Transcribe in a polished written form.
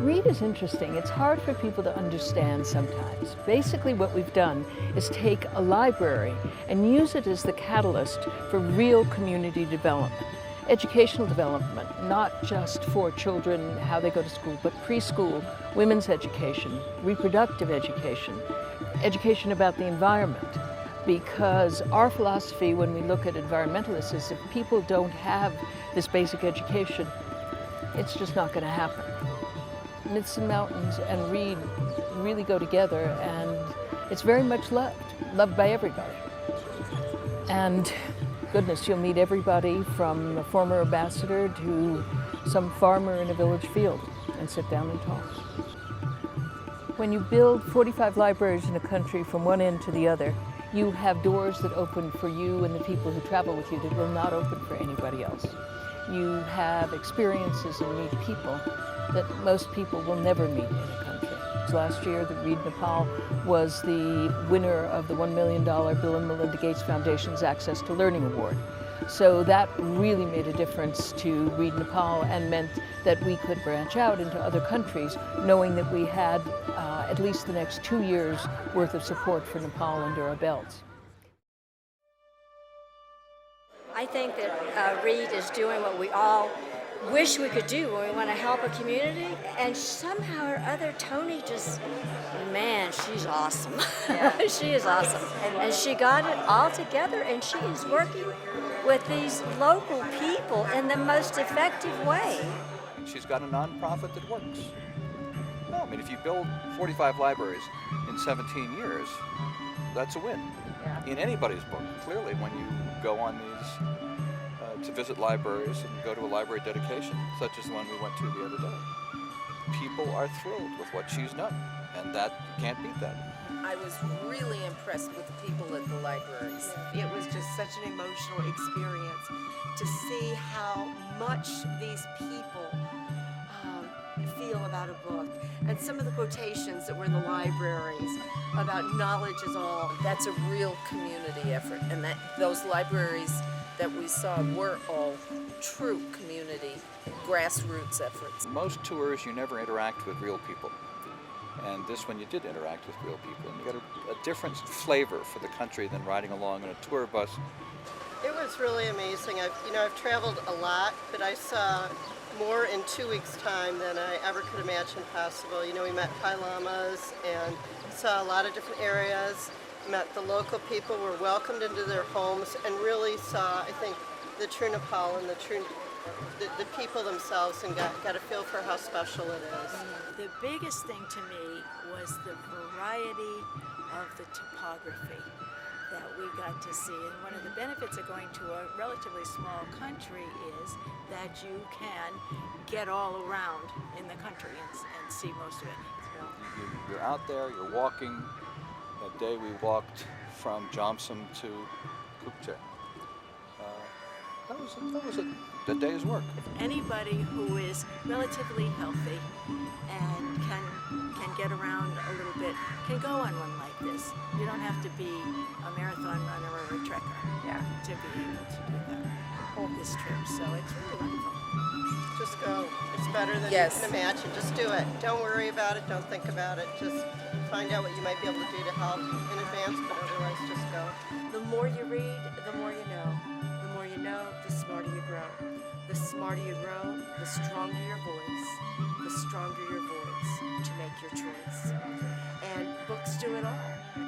Read is interesting. It's hard for people to understand sometimes. Basically what we've done is take a library and use it as the catalyst for real community development. Educational development, not just for children, how they go to school, but preschool, women's education, reproductive education, education about the environment. Because our philosophy when we look at environmentalists is if people don't have this basic education, it's just not going to happen. Myths and Mountains and Read really go together, and it's very much loved by everybody. And goodness, you'll meet everybody from a former ambassador to some farmer in a village field and sit down and talk. When you build 45 libraries in a country from one end to the other, you have doors that open for you and the people who travel with you that will not open for anybody else. You have experiences and meet people that most people will never meet in a country. Last year, the Read Nepal was the winner of the $1 million Bill and Melinda Gates Foundation's Access to Learning Award. So that really made a difference to Read Nepal and meant that we could branch out into other countries, knowing that we had at least the next 2 years worth of support for Nepal under our belts. I think that Read is doing what we all wish we could do when we want to help a community, and somehow or other Tony just, man, she's awesome. Yeah. She is awesome, and she got it all together, and she is working with these local people in the most effective way. She's got a nonprofit that works. No, I mean, if you build 45 libraries in 17 years, that's a win. Yeah. In anybody's book, clearly, when you go on these to visit libraries and go to a library dedication, such as the one we went to the other day. People are thrilled with what she's done, and that you can't beat that. I was really impressed with the people at the libraries. It was just such an emotional experience to see how much these people feel about a book. And some of the quotations that were in the libraries about knowledge is all. That's a real community effort, and that those libraries that we saw were all true community, grassroots efforts. Most tours you never interact with real people. And this one you did interact with real people. And you got a different flavor for the country than riding along in a tour bus. It was really amazing. I've traveled a lot, but I saw more in 2 weeks' time than I ever could imagine possible. We met Pai Lamas and saw a lot of different areas. Met the local people, were welcomed into their homes, and really saw, I think, the true Nepal and the people themselves, and got a feel for how special it is. The biggest thing to me was the variety of the topography that we got to see. And one of the benefits of going to a relatively small country is that you can get all around in the country and see most of it. So, you're out there, you're walking. That day we walked from Jomsom to Kupche. That was a day's work. Anybody who is relatively healthy and can get around a little bit can go on one like this. You don't have to be a marathon runner or a trekker to be able to do this trip. So it's really wonderful. Just go. It's better than you can imagine. Just do it. Don't worry about it. Don't think about it. Just find out what you might be able to do to help in advance, but otherwise just go. The more you read, the more you know. The more you know, the smarter you grow. The smarter you grow, the stronger your voice. The stronger your voice to make your choice. And books do it all.